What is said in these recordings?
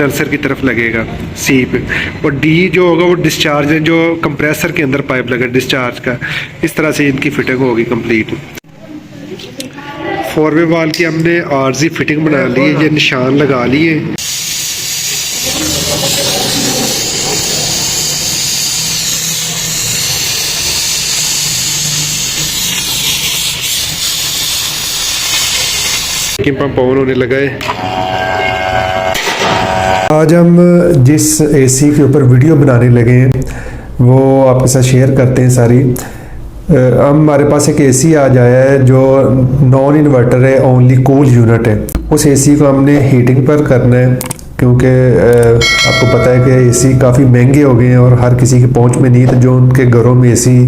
Condenser की तरफ लगेगा सी पे, और डी जो होगा वो डिस्चार्ज जो कंप्रेसर के अंदर पाइप लगा डिस्चार्ज का। इस तरह से इनकी फिटिंग होगी कंप्लीट। 4 वे वाल की हमने आरजी फिटिंग बना ली है, ये निशान लगा लिए। पंप ऑन होने लगा है। आज हम जिस एसी के ऊपर वीडियो बनाने लगे हैं वो आपके साथ शेयर करते हैं सारी। हमारे पास एक एसी आज आया है जो नॉन इन्वर्टर है, ओनली कूल यूनिट है। उस एसी को हमने हीटिंग पर करना है क्योंकि आपको पता है कि एसी काफ़ी महंगे हो गए हैं और हर किसी की पहुंच में नहीं। तो जो उनके घरों में AC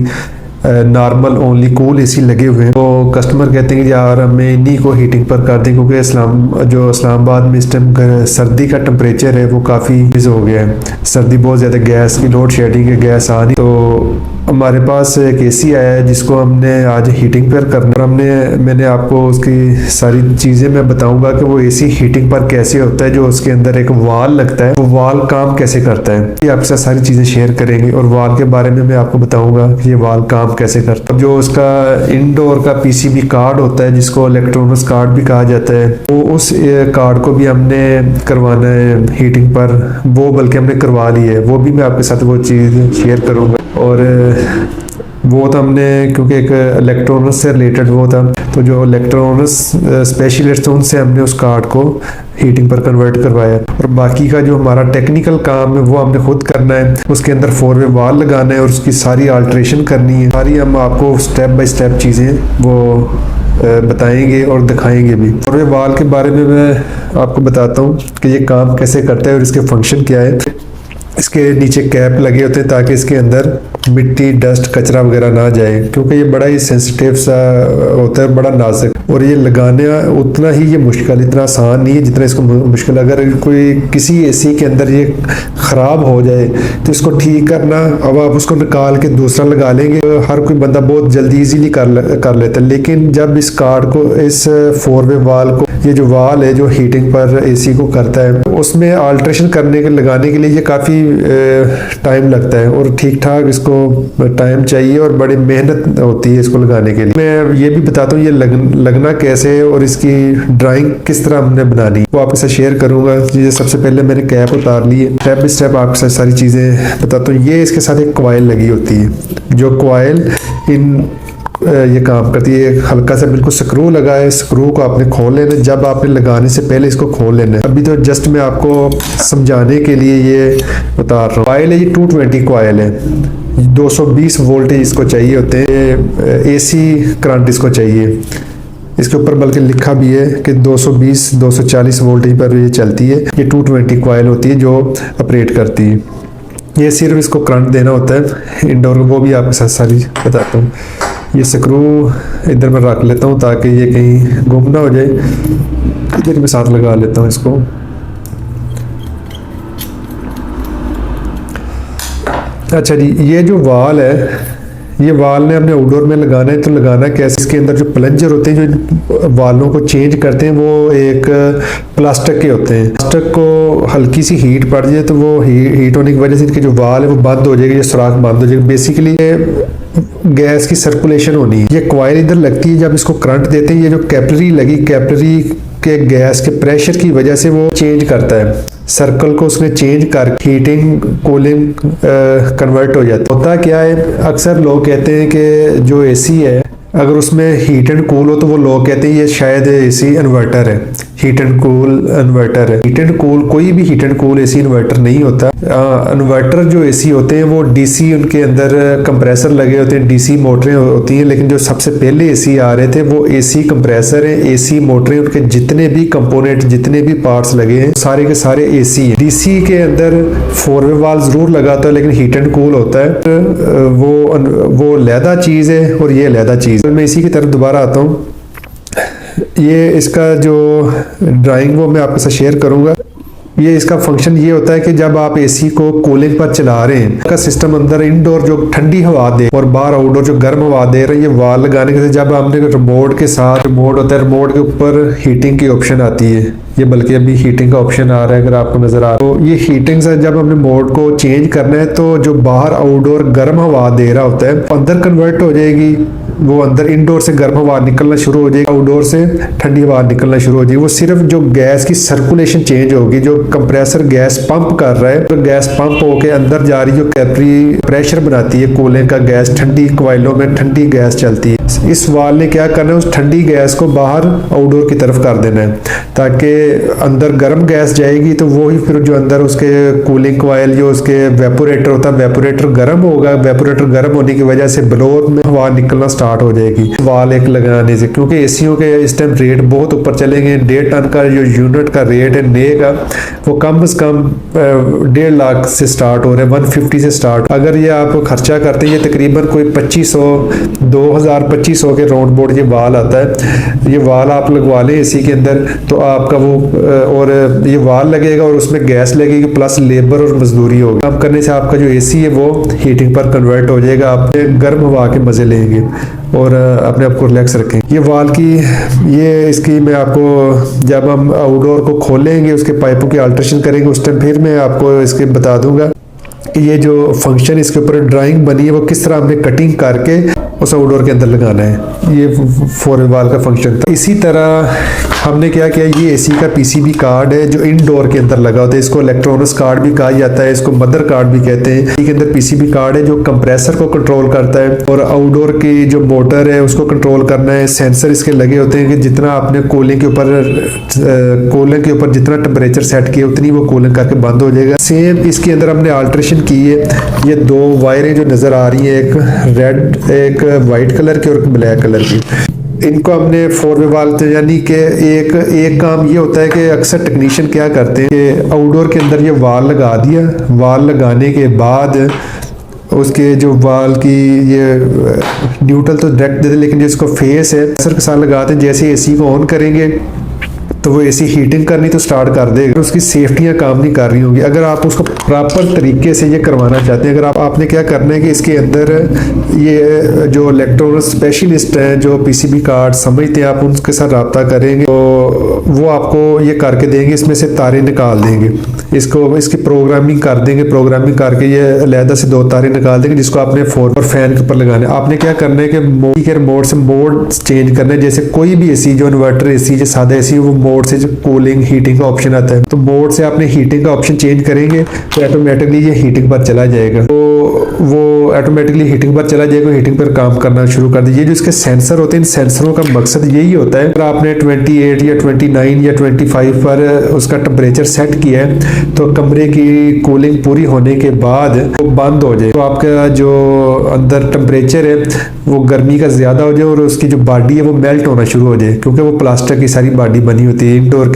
normal only cool AC लगे हुए हैं, तो कस्टमर कहते हैं कि यार हमें इन्हीं को हीटिंग पर कर दें, क्योंकि इस्लामाबाद में इस टाइम सर्दी का टेम्परेचर है वो काफ़ी हो गया है। सर्दी बहुत ज़्यादा, गैस की लोड शेडिंग है, गैस आ नहीं। तो हमारे पास एक एसी आया है जिसको हमने आज हीटिंग पर करना। मैंने आपको उसकी सारी चीज़ें मैं बताऊंगा कि वो एसी हीटिंग पर कैसे होता है। जो उसके अंदर एक वाल लगता है वो वाल काम कैसे करता है, ये आपके साथ सारी चीज़ें शेयर करेंगे। और वाल के बारे में मैं आपको बताऊंगा कि ये वाल काम कैसे करता है। जो उसका इंडोर का पीसीबी कार्ड होता है जिसको इलेक्ट्रॉनिक्स कार्ड भी कहा जाता है, वो उस कार्ड को भी हमने करवाना है हीटिंग पर। वो बल्कि हमने करवा ली है, वो भी मैं आपके साथ वो चीज़ शेयर करूँगा। और वो तो हमने क्योंकि एक इलेक्ट्रॉनिक्स से रिलेटेड वो था, तो जो इलेक्ट्रॉनिक्स स्पेशलिस्ट थे उनसे हमने उस कार्ड को हीटिंग पर कन्वर्ट करवाया। और बाकी का जो हमारा टेक्निकल काम है वो हमने खुद करना है। उसके अंदर 4 वे वाल लगाना है और उसकी सारी अल्ट्रेशन करनी है। सारी हम आपको स्टेप बाय स्टेप चीज़ें वो बताएंगे और दिखाएंगे भी। 4 वे वाल के बारे में मैं आपको बताता हूँ कि ये काम कैसे करता है और इसके फंक्शन क्या है। इसके नीचे कैप लगे होते हैं ताकि इसके अंदर मिट्टी, डस्ट, कचरा वगैरह ना जाए, क्योंकि ये बड़ा ही सेंसिटिव सा होता है, बड़ा नाजुक। और ये लगाने उतना ही ये मुश्किल, इतना आसान नहीं है जितना इसको मुश्किल। अगर कोई किसी एसी के अंदर ये ख़राब हो जाए तो इसको ठीक करना, अब आप उसको निकाल के दूसरा लगा लेंगे, हर कोई बंदा बहुत जल्दी ईजीली कर लेता है। लेकिन जब इस कार्ड को, इस 4 वे वाल को, ये जो वाल है जो हीटिंग पर एसी को करता है, उसमें अल्ट्रेशन करने के लगाने के लिए ये काफ़ी टाइम लगता है और ठीक ठाक इसको टाइम चाहिए और बड़ी मेहनत होती है इसको लगाने के लिए। मैं ये भी बताता हूँ ये लगना कैसे है और इसकी ड्राइंग किस तरह हमने बनानी है, वो आपके साथ शेयर करूंगा। ये सबसे पहले मैंने कैप उतार ली है, स्टेप बाय स्टेप आपके साथ सारी चीज़ें बताता हूँ। ये इसके साथ एक कॉइल लगी होती है, जो कॉइल ये काम करती है। एक हल्का सा बिल्कुल स्क्रू लगा है, स्क्रू को आपने खोल लेना। जब आपने लगाने से पहले इसको खोल लेना है। अभी तो जस्ट मैं आपको समझाने के लिए ये उतार रहा हूँ। कॉइल है ये 220 कॉइल है, 220 वोल्टेज इसको चाहिए होते हैं, एसी करंट इसको चाहिए। इसके ऊपर बल्कि लिखा भी है कि 220-240 वोल्टेज पर ये चलती है। ये 220 कॉइल होती है जो ऑपरेट करती है। ये सिर्फ इसको करंट देना होता है इंडोर, वो भी आपके साथ सारी बताता हूँ। ये स्क्रू इधर मैं रख लेता हूँ ताकि ये कहीं गुम ना हो जाए। इधर मैं साथ लगा लेता हूँ इसको। अच्छा जी, ये जो वाल है, ये वाल ने अपने आउटडोर में लगाना है। तो लगाना कैसे, इसके अंदर जो प्लंजर होते हैं जो वालों को चेंज करते हैं वो एक प्लास्टिक के होते हैं। प्लास्टिक को हल्की सी हीट पड़ जाए तो वो हीट होने की वजह से इनके जो वाल है वो बंद हो जाएगी, ये सुराख बंद हो जाएगा। बेसिकली गैस की सर्कुलेशन होनी है। ये कॉइल इधर लगती है, जब इसको करंट देते हैं ये जो कैपिलरी लगी, कैपिलरी के गैस के प्रेशर की वजह से वो चेंज करता है सर्कल को, उसने चेंज कर हीटिंग कूलिंग कन्वर्ट हो जाता है। होता क्या है, अक्सर लोग कहते हैं कि जो एसी है अगर उसमें हीट एंड कूल हो तो वो लोग कहते हैं ये शायद एसी इन्वर्टर है, हीट एंड कूल इन्वर्टर है। हीट एंड कूल कोई भी heat and cool AC inverter नहीं होता। इन्वर्टर जो एसी होते हैं वो डीसी, उनके अंदर कंप्रेसर लगे होते हैं, डीसी मोटरें होती हैं। लेकिन जो सबसे पहले एसी आ रहे थे वो एसी कंप्रेसर है, एसी मोटरें, उनके जितने भी कंपोनेंट, जितने भी पार्ट्स लगे हैं सारे के सारे एसी है। डीसी के अंदर 4 वे वाल्व जरूर लगाता है लेकिन हीट एंड कूल होता है, वो लहदा चीज है और ये लहदा चीज। मैं इसी की तरफ दोबारा आता हूँ। ये इसका जो ड्राइंग वो मैं आपके साथ शेयर करूंगा। ये इसका फंक्शन ये होता है कि जब आप एसी को कूलिंग पर चला रहे हैं, का सिस्टम अंदर इंडोर जो ठंडी हवा दे और बाहर आउटडोर जो गर्म हवा दे रहे हैं, ये वाल लगाने के जब आपने रिमोट के साथ, रिमोट होता है, रिमोट के ऊपर हीटिंग की ऑप्शन आती है, ये बल्कि अभी हीटिंग का ऑप्शन आ रहा है अगर आपको नजर आ रहा है। तो ये हीटिंग से जब हमने मोड को चेंज करना है तो जो बाहर आउटडोर गर्म हवा दे रहा होता है अंदर कन्वर्ट हो जाएगी, वो अंदर इंडोर से गर्म हवा निकलना शुरू हो जाएगी, आउटडोर से ठंडी हवा निकलना शुरू हो जाएगी। वो सिर्फ जो गैस की सर्कुलेशन चेंज होगी, जो कंप्रेसर गैस पंप कर रहा है तो गैस पंप होके अंदर जा रही जो कैलरी प्रेशर बनाती है कूलिंग का गैस, ठंडी कॉइलों में ठंडी गैस चलती है। इस वाल ने क्या करना है, उस ठंडी गैस को बाहर आउटडोर की तरफ कर देना है ताकि अंदर गर्म गैस जाएगी तो वो ही फिर जो अंदर उसके कूलिंग कॉइल जो उसके वेपोरेटर होता है, वेपोरेटर गर्म होगा, वेपोरेटर गर्म होने की वजह से ब्लोअर में हवा निकलना स्टार्ट हो जाएगी वाल एक लगाने से। क्योंकि एसीओ के इस टाइम रेट बहुत ऊपर चलेंगे, 1.5 टन का जो यूनिट का रेट है नए का वो कम से कम 1.5 लाख से स्टार्ट हो रहा है, 150 से स्टार्ट। अगर ये आप खर्चा करते हैं ये तकरीबन कोई 2500 के राउंड बोर्ड ये वाल आता है। ये वाल आप लगवा लें एसी के अंदर तो आपका वो और ये वाल लगेगा और उसमें गैस लगेगी प्लस लेबर और मजदूरी होगी। काम करने से आपका जो एसी है वो हीटिंग पर कन्वर्ट हो जाएगा, आप गर्म हवा के मजे लेंगे और अपने आप को रिलैक्स रखें। ये वाल की ये इसकी मैं आपको जब हम आउटडोर को खोलेंगे उसके पाइपों की अल्ट्रेशन करेंगे उस टाइम फिर मैं आपको इसके बता दूंगा कि ये जो फंक्शन इसके ऊपर ड्राइंग बनी है वो किस तरह हमने कटिंग करके उस आउटडोर के अंदर लगाना है। ये 4 वाल का फंक्शन था। इसी तरह हमने क्या किया, ये एसी का पीसीबी कार्ड है जो इनडोर के अंदर लगा होता है, इसको इलेक्ट्रॉनिक्स कार्ड भी कहा जाता है, इसको मदर कार्ड भी कहते हैं। इसके अंदर पीसीबी कार्ड है जो कंप्रेसर को कंट्रोल करता है और आउटडोर की जो मोटर है उसको कंट्रोल करना है। सेंसर इसके लगे होते हैं कि जितना आपने कूलिंग के ऊपर जितना टेम्परेचर सेट किया उतनी वो कूलिंग करके बंद हो जाएगा। सेम इसके अंदर हमने अल्ट्रेशन की है। ये 2 वायरें जो नजर आ रही हैं, एक रेड एक वाइट कलर की और ब्लैक कलर की, इनको हमने 4 वे वाल यानी कि एक काम ये होता है कि अक्सर टेक्नीशियन क्या करते हैं कि आउटडोर के अंदर ये वाल लगा दिया, वाल लगाने के बाद उसके जो वाल की ये न्यूट्रल तो डायरेक्ट देते लेकिन जो इसको फेस है सर के साथ लगाते हैं। जैसे एसी को ऑन करेंगे तो वो एसी हीटिंग करनी तो स्टार्ट कर देगा, उसकी सेफ्टियां काम नहीं कर रही होंगी। अगर आप उसको प्रॉपर तरीके से ये करवाना चाहते हैं, अगर आपने क्या करना है कि इसके अंदर ये जो इलेक्ट्रॉनिक स्पेशलिस्ट हैं जो पीसीबी कार्ड समझते हैं, आप उनके साथ रब्ता करेंगे तो वो आपको ये करके देंगे, इसमें से तारे निकाल देंगे, इसकी प्रोग्रामिंग कर देंगे, प्रोग्रामिंग करके ये अलहदा से 2 तारे निकाल देंगे जिसको आपने 4 और फैन के ऊपर लगाना है। आपने क्या करना है कि रिमोट से मोड चेंज करना है। जैसे कोई भी एसी जो इन्वर्टर एसी जो सादा एसी वो मोड से जो कूलिंग हीटिंग का ऑप्शन आता है तो मोड से आपने हीटिंग का ऑप्शन चेंज करेंगे तो ऑटोमेटिकली ये हीटिंग पर चला जाएगा, तो वो ऑटोमेटिकली हीटिंग पर चला जाएगा, हीटिंग पर काम करना शुरू कर दीजिए। जो इसके सेंसर होते हैं इन सेंसरों का मकसद यही होता है, अगर आपने 28 या 29 या 25 पर उसका टेम्परेचर सेट किया है तो कमरे की कूलिंग पूरी होने के बाद वो बंद हो जाए तो आपका जो अंदर टेम्परेचर है वो गर्मी का ज्यादा हो जाए और उसकी जो बॉडी है वो मेल्ट होना शुरू हो जाए, क्योंकि वो प्लास्टिक की सारी बॉडी बनी होती है। इंडोर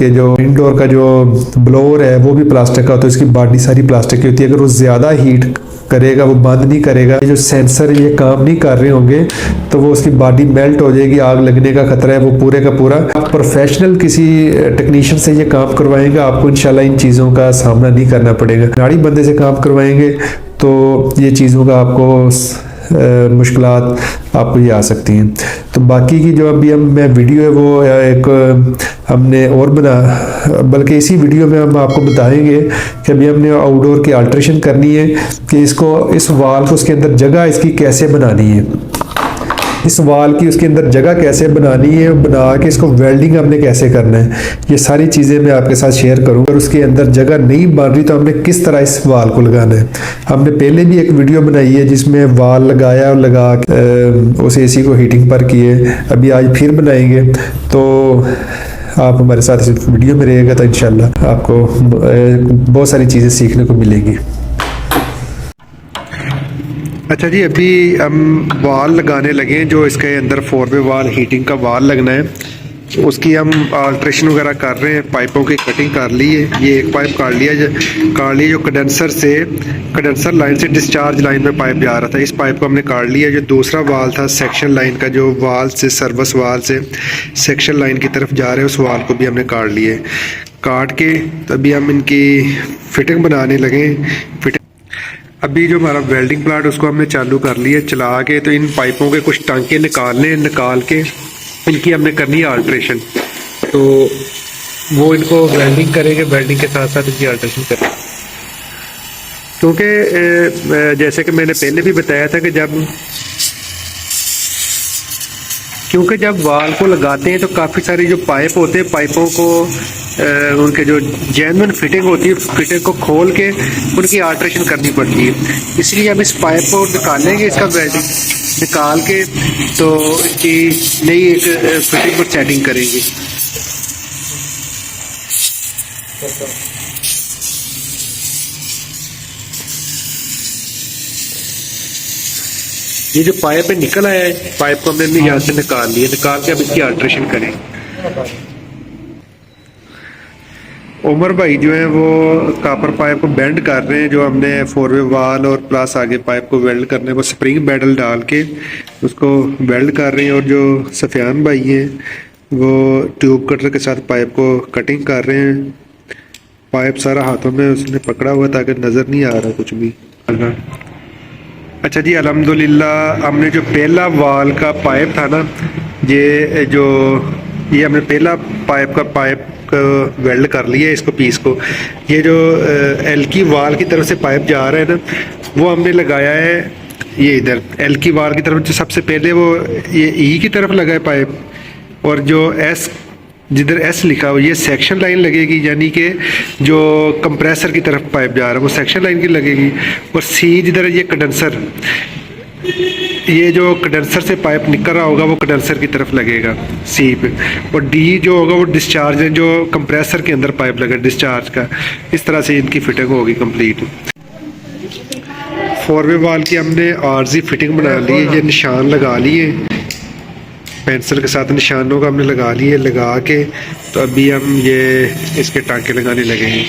का जो ब्लोअर है वो भी प्लास्टिक का, तो इसकी बॉडी सारी प्लास्टिक की होती है। अगर वो ज्यादा हीट करेगा वो बंद नहीं करेगा, जो सेंसर ये काम नहीं कर रहे होंगे तो वो उसकी बॉडी मेल्ट हो जाएगी, आग लगने का खतरा है। वो पूरे का पूरा आप प्रोफेशनल किसी टेक्नीशियन से ये काम करवाएंगे, आपको इंशाल्लाह इन चीज़ों का सामना नहीं करना पड़ेगा। नाड़ी बंदे से काम करवाएंगे तो ये चीज़ों का आपको मुश्किलात आपको ये आ सकती हैं। तो बाकी की जो अभी मैं वीडियो है वो एक हमने और बना, बल्कि इसी वीडियो में हम आपको बताएंगे कि अभी हमने आउटडोर की अल्ट्रेशन करनी है कि इस वाल को उसके अंदर जगह इसकी कैसे बनानी है, इस वाल की उसके अंदर जगह कैसे बनानी है, बना के इसको वेल्डिंग हमने कैसे करना है, ये सारी चीज़ें मैं आपके साथ शेयर करूँगा। और उसके अंदर जगह नहीं बन रही तो हमने किस तरह इस वाल को लगाना है। हमने पहले भी एक वीडियो बनाई है जिसमें वाल लगाया और लगा उस एसी को हीटिंग पर किए, अभी आज फिर बनाएंगे। तो आप हमारे साथ इस वीडियो में रहिएगा तो इंशाल्लाह आपको बहुत सारी चीज़ें सीखने को मिलेगी। अच्छा जी, अभी हम वाल लगाने लगे हैं, जो इसके अंदर 4 वे वाल हीटिंग का वाल लगना है, उसकी हम अल्ट्रेशन वगैरह कर रहे हैं। पाइपों की कटिंग कर ली है, ये एक पाइप काट लिया जो कंडेंसर लाइन से डिस्चार्ज लाइन में पाइप जा रहा था, इस पाइप को हमने काट लिया। जो दूसरा वाल था सेक्शन लाइन का, जो वाल से सर्विस वाल से सेक्शन लाइन की तरफ जा रहे हैं, उस वाल को भी हमने काट लिए। काट के तभी हम इनकी फिटिंग बनाने लगे। अभी जो हमारा वेल्डिंग प्लांट उसको हमने चालू कर लिया, चला के तो इन पाइपों के कुछ टांके निकाल के इनकी हमने करनी है अल्ट्रेशन। तो वो इनको वेल्डिंग करेंगे, वेल्डिंग के साथ साथ इनकी अल्ट्रेशन करेंगे। क्योंकि जैसे कि मैंने पहले भी बताया था कि जब वाल को लगाते हैं तो काफ़ी सारी जो पाइप होते हैं, पाइपों को उनके जो जेन्युइन फिटिंग होती है, फिटिंग को खोल के उनकी अल्ट्रेशन करनी पड़ती है। इसलिए हम इस पाइप को निकालेंगे, इसका वेल्डिंग निकाल के तो इसकी नई एक फिटिंग पर सेटिंग करेंगे। ये जो पाइप है निकल आया है, पाइप को हमने यहाँ से निकाल लिया, निकाल के अब इसकी अल्ट्रेशन करें। उमर भाई जो है वो कापर पाइप को बेंड कर रहे हैं, जो हमने 4 वे वाल और प्लस आगे पाइप को वेल्ड करने वो स्प्रिंग बैडल डाल के उसको वेल्ड कर रहे हैं। और जो सफियान भाई हैं वो ट्यूब कटर के साथ पाइप को कटिंग कर रहे हैं। पाइप सारा हाथों में उसने पकड़ा हुआ ताकि नज़र नहीं आ रहा कुछ भी। अच्छा जी, अल्हम्दुलिल्लाह हमने जो पहला वाल का पाइप था ना, ये हमने पहला पाइप का वेल्ड कर लिया इसको, पीस को। ये जो एल की वाल की तरफ से पाइप जा रहा है ना, वो हमने लगाया है ये इधर एल की वाल की तरफ। जो सबसे पहले वो ये ई की तरफ लगा है पाइप, और जो एस, जिधर एस लिखा हो ये सेक्शन लाइन लगेगी, यानी कि जो कंप्रेसर की तरफ पाइप जा रहा है वो सेक्शन लाइन की लगेगी। और सी जिधर ये कंडेंसर, ये जो कंडेंसर से पाइप निकल रहा होगा वो कंडेंसर की तरफ लगेगा सी पे। और डी जो होगा वो डिस्चार्ज है, जो कंप्रेसर के अंदर पाइप लगा डिस्चार्ज का। इस तरह से इनकी फिटिंग होगी कंप्लीट। 4 वे वाल की हमने आरजी फिटिंग बना ली है, ये निशान लगा लिए पेंसिल के साथ, निशानों का हमने लगा लिए। लगा के तो अभी हम ये इसके टांके लगाने लगे हैं।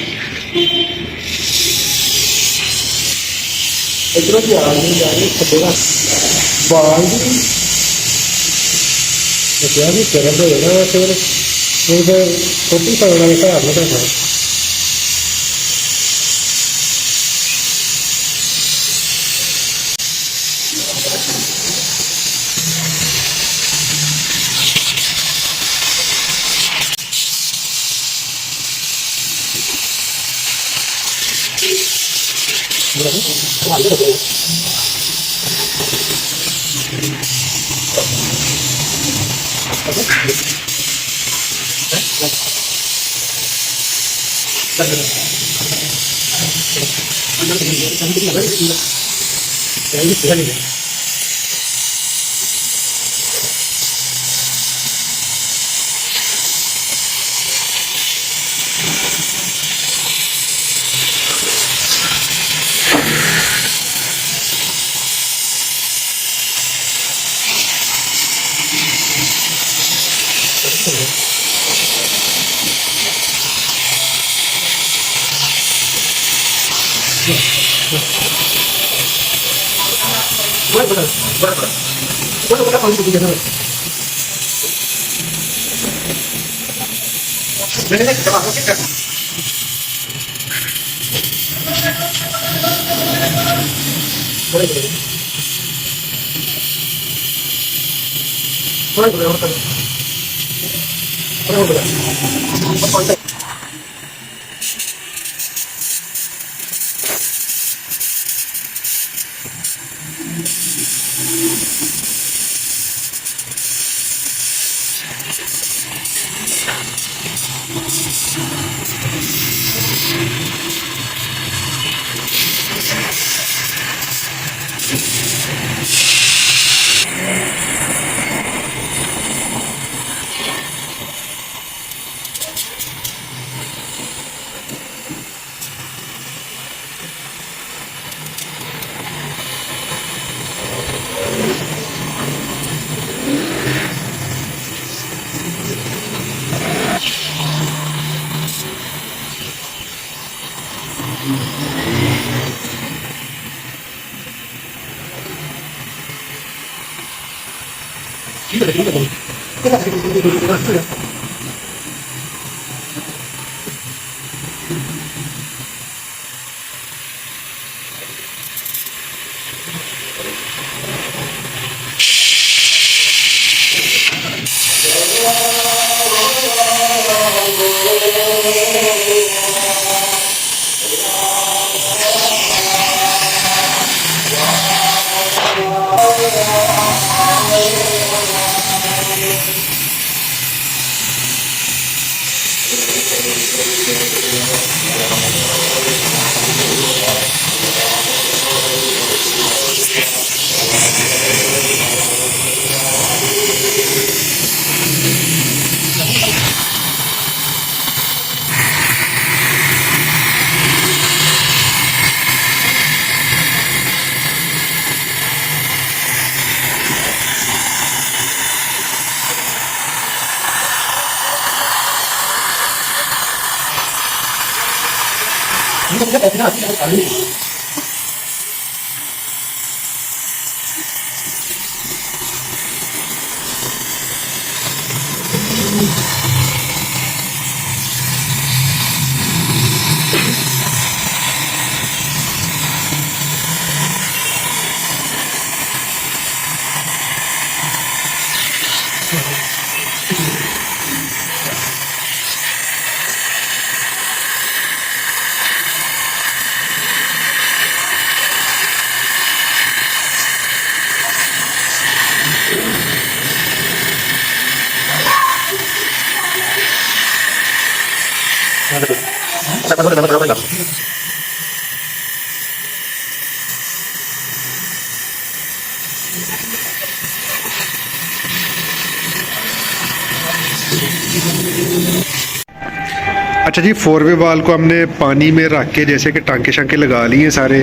अच्छा जी, 4 वे वाल को हमने पानी में रख के जैसे कि टांके शांके लगा लिए सारे।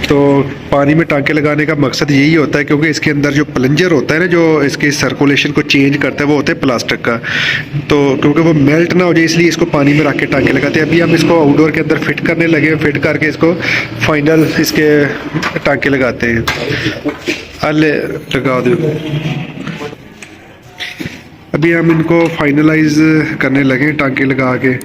तो पानी में टांके लगाने का मकसद यही होता है क्योंकि इसके अंदर जो प्लंजर होता है ना, जो इसकी सर्कुलेशन को चेंज करता है, वो होता है प्लास्टिक का। तो क्योंकि वो मेल्ट ना हो जाए इसलिए इसको पानी में रख के टांके लगाते हैं। अभी हम इसको आउटडोर के अंदर फिट करने लगे, फिट करके इसको फाइनल इसके टांके लगाते हैं। अले लगा दो। अभी हम इनको फाइनलाइज करने लगे टांके लगा के।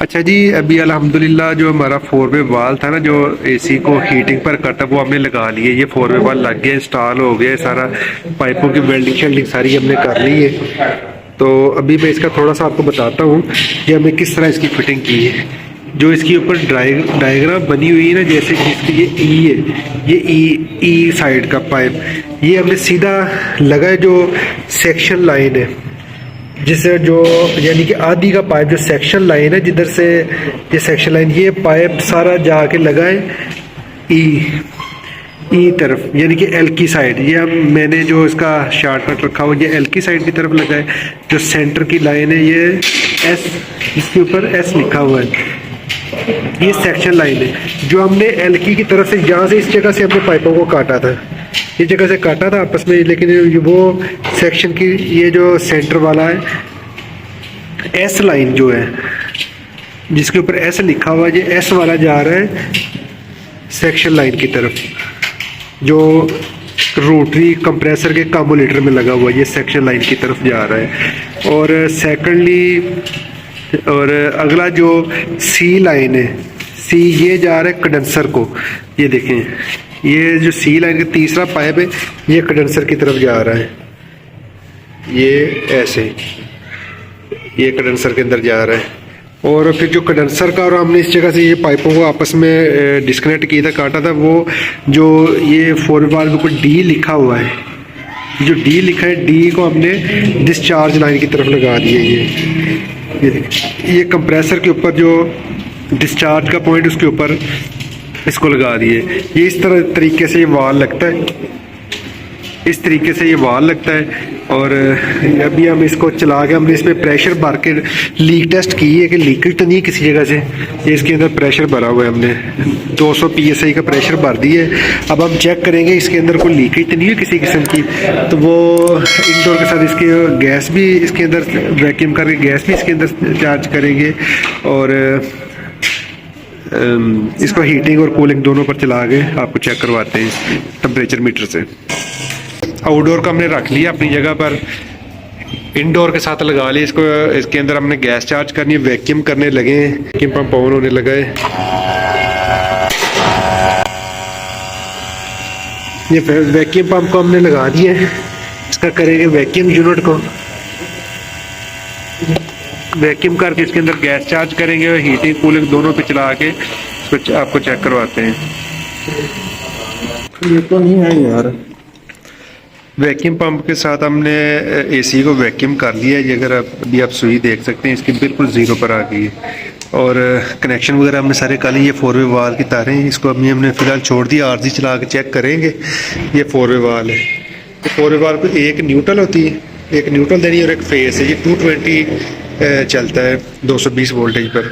अच्छा जी, अभी अल्हम्दुलिल्लाह जो हमारा 4 वे वाल था ना, जो एसी को हीटिंग पर करता, वो हमने लगा लिए। ये 4 वे वाल लग गया, इंस्टॉल हो गया सारा। पाइपों की वेल्डिंग शेल्डिंग सारी हमने कर ली है। तो अभी मैं इसका थोड़ा सा आपको बताता हूँ कि हमने किस तरह इसकी फिटिंग की है। जो इसके ऊपर डायग्राम बनी हुई है ना, जैसे कि इसकी ये ई है, ये ई साइड का पाइप, ये हमने सीधा लगा जो सेक्शन लाइन है, जिससे जो यानी कि आधी का पाइप जो सेक्शन लाइन है, जिधर से ये सेक्शन लाइन, ये पाइप सारा जाके लगा है ई तरफ, यानी कि एल की साइड। ये हम मैंने जो इसका शॉर्टकट रखा हुआ, ये एल की साइड की तरफ लगा है। जो सेंटर की लाइन है ये एस, इसके ऊपर एस लिखा हुआ है, ये सेक्शन लाइन है। जो हमने एल की तरफ से, यहाँ से इस जगह से हमने पाइपों को काटा था, इस जगह से काटा था आपस में, लेकिन वो सेक्शन की ये जो सेंटर वाला है, एस लाइन जो है जिसके ऊपर एस लिखा हुआ है, ये एस वाला जा रहा है सेक्शन लाइन की तरफ, जो रोटरी कंप्रेसर के कार्बोरेटर में लगा हुआ है, ये सेक्शन लाइन की तरफ जा रहा है। और सेकंडली, और अगला जो सी लाइन है, सी ये जा रहा है कंडेंसर को। ये देखें, ये जो सी लाइन का तीसरा पाइप है, ये कंडेंसर की तरफ जा रहा है, ये ऐसे, ये कंडेंसर के अंदर जा रहा है। और फिर जो कंडेंसर का, और हमने इस जगह से ये पाइपों को आपस में डिस्कनेक्ट किया था, काटा था, वो जो ये 4 वे वाल्व पर डी लिखा हुआ है, जो डी लिखा है, डी को हमने डिस्चार्ज लाइन की तरफ लगा दिया। ये कंप्रेसर के ऊपर जो डिस्चार्ज का पॉइंट, उसके ऊपर इसको लगा दिए। ये इस तरीके से ये वाल लगता है, इस तरीके से ये वाल लगता है। और अभी हम इसको चला के हमने इसमें प्रेशर भर के लीक टेस्ट की है कि लीकेज तो नहीं है किसी जगह से। ये इसके अंदर प्रेशर भरा हुआ है, हमने 200 PSI का प्रेशर भर दिए। अब हम चेक करेंगे इसके अंदर कोई लीकेज तो नहीं है किसी किस्म की। तो वो इंडोर के साथ इसके गैस भी इसके अंदर वैक्यूम करके गैस भी इसके अंदर चार्ज करेंगे, और इसको हीटिंग और कूलिंग दोनों पर चला के आपको चेक करवाते हैं टेम्परेचर मीटर से। आउटडोर का हमने रख लिया अपनी जगह पर। इंडोर के साथ लगा ली इसको। इसके अंदर हमने गैस चार्ज करनी है, वैक्यूम करने लगे हैं। वैक्यूम पंप ऑन होने लगा है। ये वैक्यूम पंप को हमने लगा दिया है। इसका करेंगे वैक्यूम यूनिट को वैक्यूम करके इसके अंदर गैस चार्ज करेंगे और हीटिंग कूलिंग दोनों पे चला के इसको आपको चेक करवाते हैं। ये तो नहीं है यार। वैक्यूम पंप के साथ हमने एसी को वैक्यूम कर लिया है। ये अगर अभी आप सुई देख सकते हैं, इसकी बिल्कुल ज़ीरो पर आ गई है। और कनेक्शन वगैरह हमने सारे कर लिए। ये 4 वे वाल की तारें हैं, इसको अभी हमने फ़िलहाल छोड़ दिया। आरजी चला के चेक करेंगे। ये 4 वे वाल है। तो 4 वे वाल को एक न्यूट्रल होती है, एक न्यूट्रल देनी है और एक फेस है। ये 220 चलता है 220 वोल्टेज पर।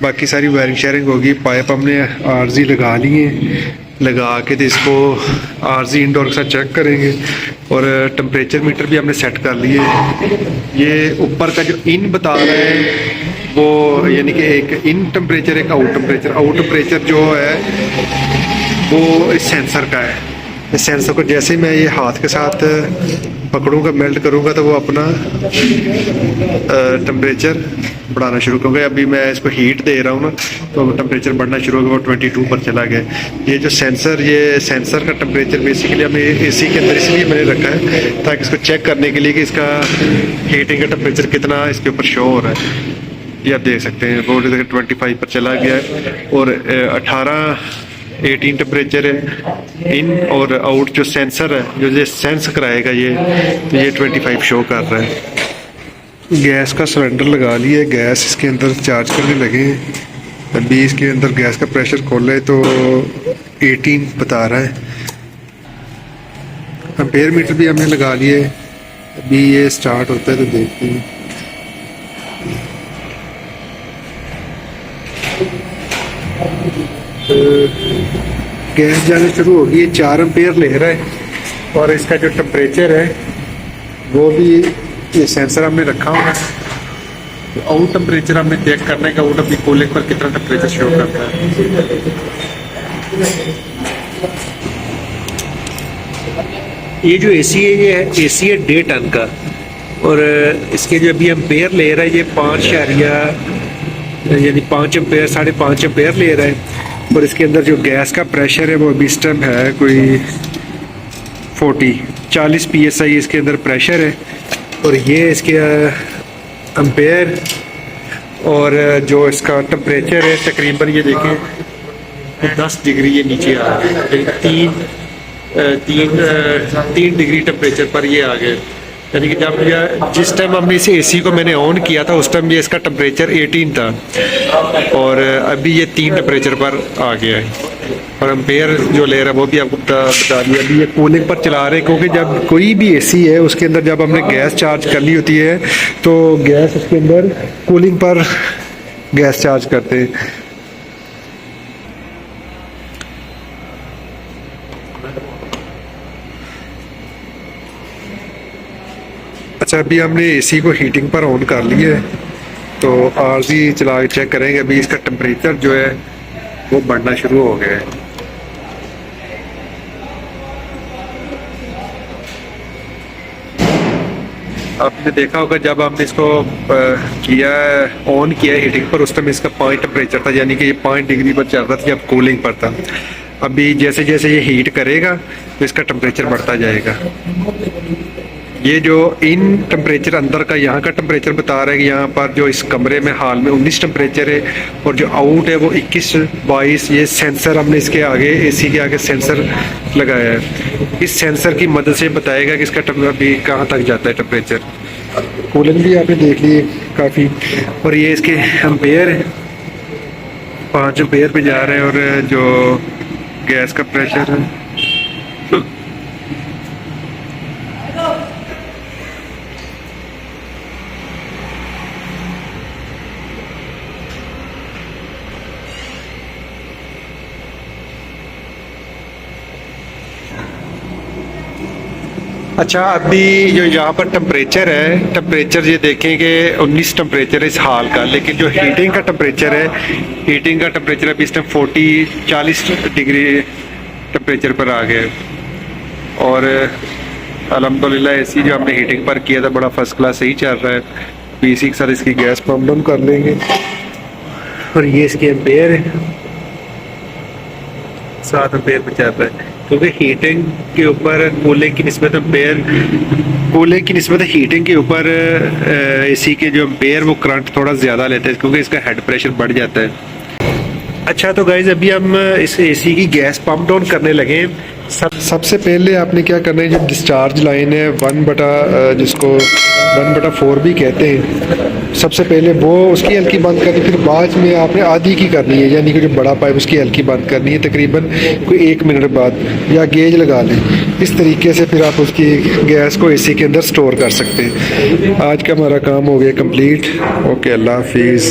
बाकी सारी वायरिंग शेयरिंग होगी। पाइप हमने आरजी लगा लिए, लगा के तो इसको आरजी इंडोर के साथ चेक करेंगे। और टेम्परेचर मीटर भी हमने सेट कर लिए। ये ऊपर का जो इन बता रहा है वो यानी कि एक इन टेम्परेचर, एक आउट टेम्परेचर। आउट टेम्परेचर जो है वो इस सेंसर का है। इस सेंसर को जैसे मैं ये हाथ के साथ पकड़ूंगा, मेल्ट करूंगा, तो वो अपना टेम्परेचर बढ़ाना शुरू करूँगा। अभी मैं इसको हीट दे रहा हूँ ना, तो टेम्परेचर बढ़ना शुरू हो गया। वो 22 पर चला गया। ये जो सेंसर, ये सेंसर का टेम्परेचर बेसिकली हमने एसी के अंदर इसलिए मैंने रखा है ताकि इसको चेक करने के लिए कि इसका हीटिंग का टेम्परेचर कितना इसके ऊपर शो हो रहा है। ये आप देख सकते हैं वो 25 पर चला गया है। और 18 टेम्परेचर है इन, और आउट जो सेंसर है जो ये सेंस कराएगा तो ये 25 शो कर रहा है। गैस का सिलेंडर लगा लिया है, गैस इसके अंदर चार्ज करने लगे हैं। अभी इसके अंदर गैस का प्रेशर खोल है तो 18 बता रहा है। एम्पेयर मीटर भी हमने लगा लिए। अभी ये स्टार्ट होता है तो देखते हैं। गैस जाना शुरू होगी। ये 4 एम्पेयर ले रहा है और इसका जो टेम्परेचर है वो भी ये सेंसर हमने रखा हुआ है। तो आउट टेम्परेचर हमने चेक करने का, आउट अपनी कूलिंग पर कितना टेम्परेचर शो करता है। ये जो एसी है ये एसी है 1.5 टन का। और इसके जो अभी एम्पेयर ले रहा है ये 5 यानी 5 एम्पेयर, 5.5 एम्पेयर ले रहा है। और इसके अंदर जो गैस का प्रेशर है वो अभी इस टाइम है कोई 40 PSI इसके अंदर प्रेशर है। और ये इसके एम्पेयर और जो इसका टेम्परेचर है तकरीबन ये देखें 10 डिग्री ये नीचे आ गया। 3 डिग्री टेम्परेचर पर ये आ गया। यानी कि जब जिस टाइम हमने इसे एसी को मैंने ऑन किया था उस टाइम ये इसका टेम्परेचर 18 था और अभी ये 3 टेम्परेचर पर आ गया है। और एम्पेयर जो ले रहा है वो भी आपको बता दिया। अभी ये कूलिंग पर चला रहे हैं क्योंकि जब कोई भी एसी है उसके अंदर जब हमने गैस चार्ज कर ली होती है तो गैस उसके अंदर कूलिंग पर गैस चार्ज करते हैं। अच्छा, अभी हमने एसी को हीटिंग पर ऑन कर लिया है तो आरजी चला के चेक करेंगे। अभी इसका टेम्परेचर जो है वो बढ़ना शुरू हो गया है। आपने देखा होगा जब हमने इसको ऑन किया हीटिंग पर उस टाइम इसका 5 टेम्परेचर था, यानी कि ये 5 डिग्री पर चल रहा था जब कूलिंग पर था। अभी जैसे जैसे ये हीट करेगा तो इसका टेम्परेचर बढ़ता जाएगा। ये जो इन टेम्परेचर अंदर का यहाँ का टेम्परेचर बता रहा है कि यहाँ पर जो इस कमरे में हाल में 19 टेम्परेचर है और जो आउट है वो 21-22। ये सेंसर हमने इसके आगे एसी के आगे सेंसर लगाया है। इस सेंसर की मदद से बताएगा कि इसका अभी कहाँ तक जाता है टेम्परेचर। कूलिंग भी आपने देख ली काफ़ी। और ये इसके एम्पेयर है 5 एम्पेयर पे जा रहे हैं और जो गैस का प्रेशर है अच्छा। अभी जो यहाँ पर टेम्परेचर है, टेम्परेचर ये देखें कि 19 टेम्परेचर है इस हाल का, लेकिन जो हीटिंग का टेम्परेचर है, हीटिंग का टेम्परेचर अभी इस टाइम 40 डिग्री टेम्परेचर पर आ गया। और अल्हम्दुलिल्लाह एसी जो हमने हीटिंग पर किया था बड़ा फर्स्ट क्लास सही चल रहा है। पीसी के साथ इसकी गैस पंप डाउन कर लेंगे और ये इसके एम्पेयर है 7 एम्पेयर पे चल रहा है, क्योंकि हीटिंग के ऊपर कूलिंग की निस्बत हीटिंग के ऊपर एसी के जो एम्पेयर वो करंट थोड़ा ज़्यादा लेते हैं, क्योंकि इसका हेड प्रेशर बढ़ जाता है। अच्छा तो गाइज अभी हम इस एसी की गैस पंप डाउन करने लगे हैं। सबसे पहले आपने क्या करना है, जो डिस्चार्ज लाइन है 1/, जिसको 1/4 भी कहते हैं, सबसे पहले वो उसकी हल्की बंद करनी, फिर बाद में आपने आधी की करनी है, यानी कि जो बड़ा पाइप उसकी हल्की बंद करनी है तकरीबन कोई 1 मिनट बाद, या गेज लगा लें। इस तरीके से फिर आप उसकी गैस को एसी के अंदर स्टोर कर सकते हैं। आज का हमारा काम हो गया कंप्लीट। ओके, अल्लाह हाफिज़।